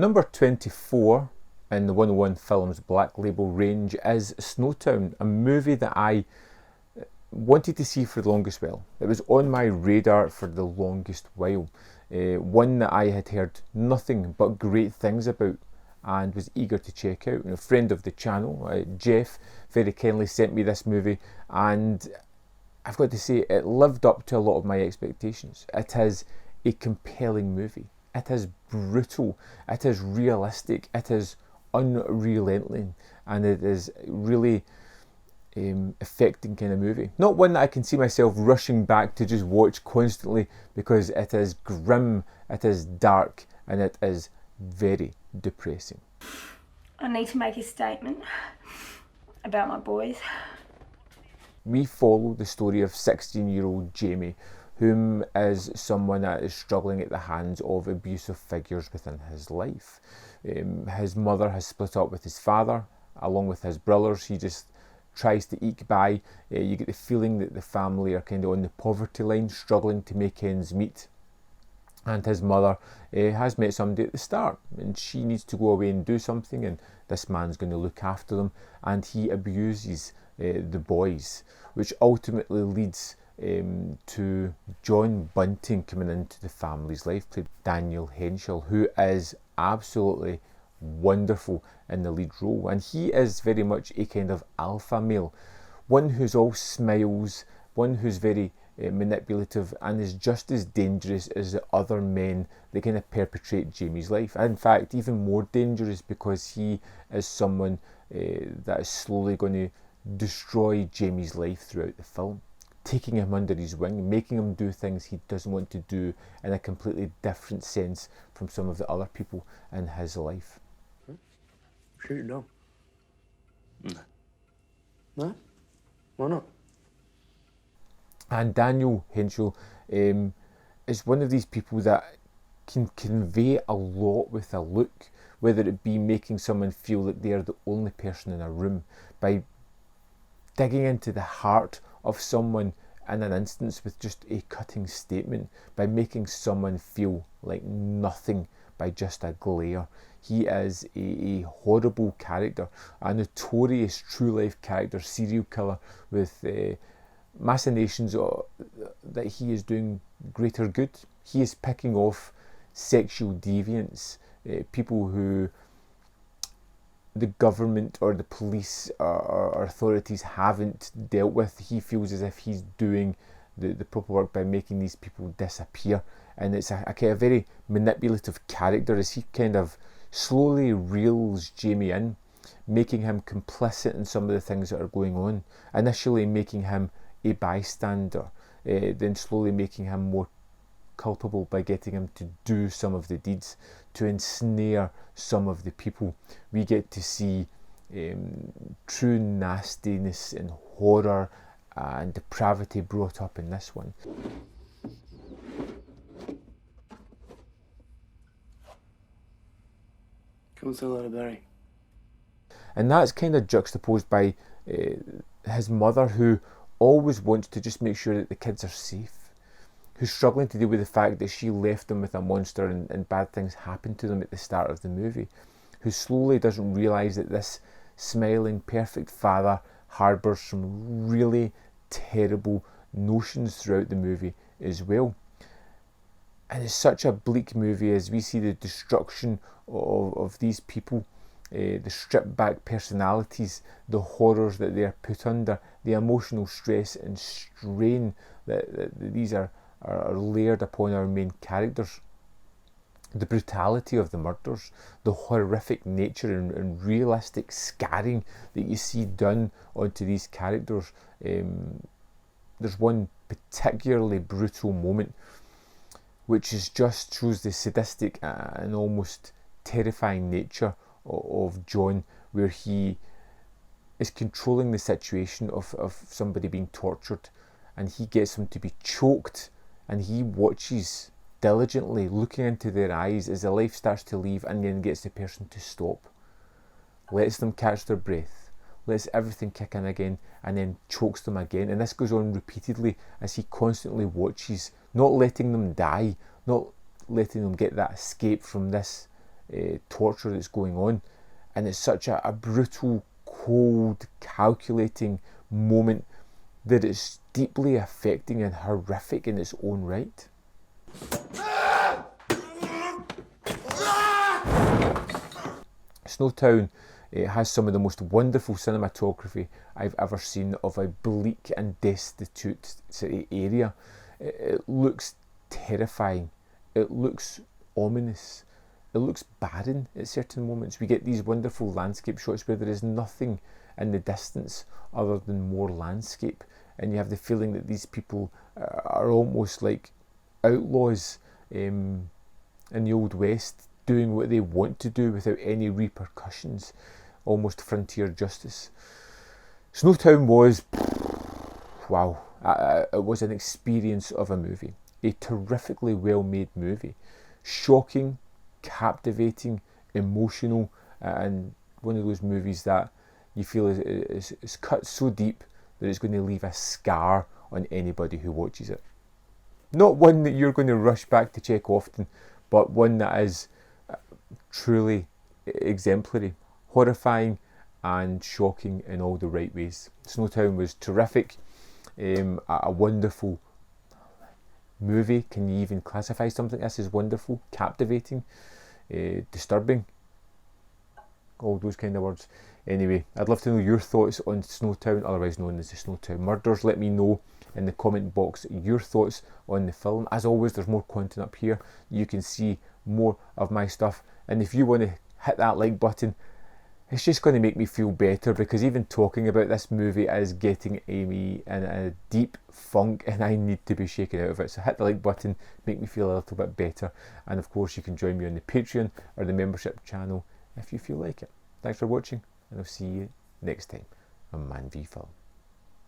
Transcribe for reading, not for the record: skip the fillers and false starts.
Number 24 in the 101 Films Black Label range is Snowtown, a movie that I wanted to see for the longest while. It was on my radar for the longest while. One that I had heard nothing but great things about and was eager to check out. And a friend of the channel, Jeff, very kindly sent me this movie, and I've got to say it lived up to a lot of my expectations. It is a compelling movie. It is brutal. It is realistic. It is unrelenting, and it is really affecting kind of movie. Not one that I can see myself rushing back to just watch constantly, because it is grim, it is dark, and it is very depressing. I need to make a statement about my boys. We follow the story of 16-year-old Jamie, whom is someone that is struggling at the hands of abusive figures within his life. His mother has split up with his father, along with his brothers. He just tries to eke by. You get the feeling that the family are kind of on the poverty line, struggling to make ends meet. And his mother has met somebody at the start, and she needs to go away and do something, and this man's going to look after them, and he abuses the boys, which ultimately leads to John Bunting coming into the family's life, played Daniel Henschel, who is absolutely wonderful in the lead role, and he is very much a kind of alpha male, one who's all smiles, one who's very manipulative, and is just as dangerous as the other men that kind of perpetrate Jamie's life. In fact, even more dangerous, because he is someone that is slowly going to destroy Jamie's life throughout the film, taking him under his wing, making him do things he doesn't want to do in a completely different sense from some of the other people in his life. Sure you don't. No. No? Why not? And Daniel Henschel is one of these people that can convey a lot with a look, whether it be making someone feel like they're the only person in a room, by digging into the heart of someone in an instance with just a cutting statement, by making someone feel like nothing by just a glare. He is a horrible character, a notorious true-life character, serial killer with machinations that he is doing greater good. He is picking off sexual deviants, people who the government or the police or authorities haven't dealt with. He feels as if he's doing the proper work by making these people disappear, and it's a kind of very manipulative character as he kind of slowly reels Jamie in, making him complicit in some of the things that are going on, initially making him a bystander, then slowly making him more culpable by getting him to do some of the deeds, to ensnare some of the people. We get to see true nastiness and horror and depravity brought up in this one. Come say hello to Barry. And that's kind of juxtaposed by his mother, who always wants to just make sure that the kids are safe, who's struggling to deal with the fact that she left them with a monster and bad things happened to them at the start of the movie, who slowly doesn't realise that this smiling, perfect father harbours some really terrible notions throughout the movie as well. And it's such a bleak movie as we see the destruction of these people, the stripped back personalities, the horrors that they are put under, the emotional stress and strain that these are layered upon our main characters, the brutality of the murders, the horrific nature and realistic scarring that you see done onto these characters. There's one particularly brutal moment which is just shows the sadistic and almost terrifying nature of John, where he is controlling the situation of somebody being tortured, and he gets them to be choked, and he watches diligently, looking into their eyes as the life starts to leave, and then gets the person to stop, lets them catch their breath, lets everything kick in again, and then chokes them again. And this goes on repeatedly as he constantly watches, not letting them die, not letting them get that escape from this torture that's going on, and it's such a brutal, cold, calculating moment that it's deeply affecting and horrific in its own right. Snowtown has some of the most wonderful cinematography I've ever seen of a bleak and destitute city area. It looks terrifying, it looks ominous, it looks barren at certain moments. We get these wonderful landscape shots where there is nothing in the distance other than more landscape, and you have the feeling that these people are almost like outlaws in the Old West, doing what they want to do without any repercussions, almost frontier justice. Snowtown was, wow, it was an experience of a movie, a terrifically well made movie, shocking, captivating, emotional, and one of those movies that you feel is cut so deep that it's going to leave a scar on anybody who watches it. Not one that you're going to rush back to check often, but one that is truly exemplary, horrifying and shocking in all the right ways. Snowtown was terrific, a wonderful movie. Can you even classify something like this as wonderful, captivating, disturbing? All those kind of words. Anyway, I'd love to know your thoughts on Snowtown, otherwise known as the Snowtown Murders. Let me know in the comment box your thoughts on the film. As always, there's more content up here. You can see more of my stuff, and if you want to hit that like button, it's just going to make me feel better, because even talking about this movie is getting me in a deep funk and I need to be shaken out of it. So hit the like button, make me feel a little bit better, and of course you can join me on the Patreon or the membership channel if you feel like it. Thanks for watching, and I'll see you next time on Man v Film.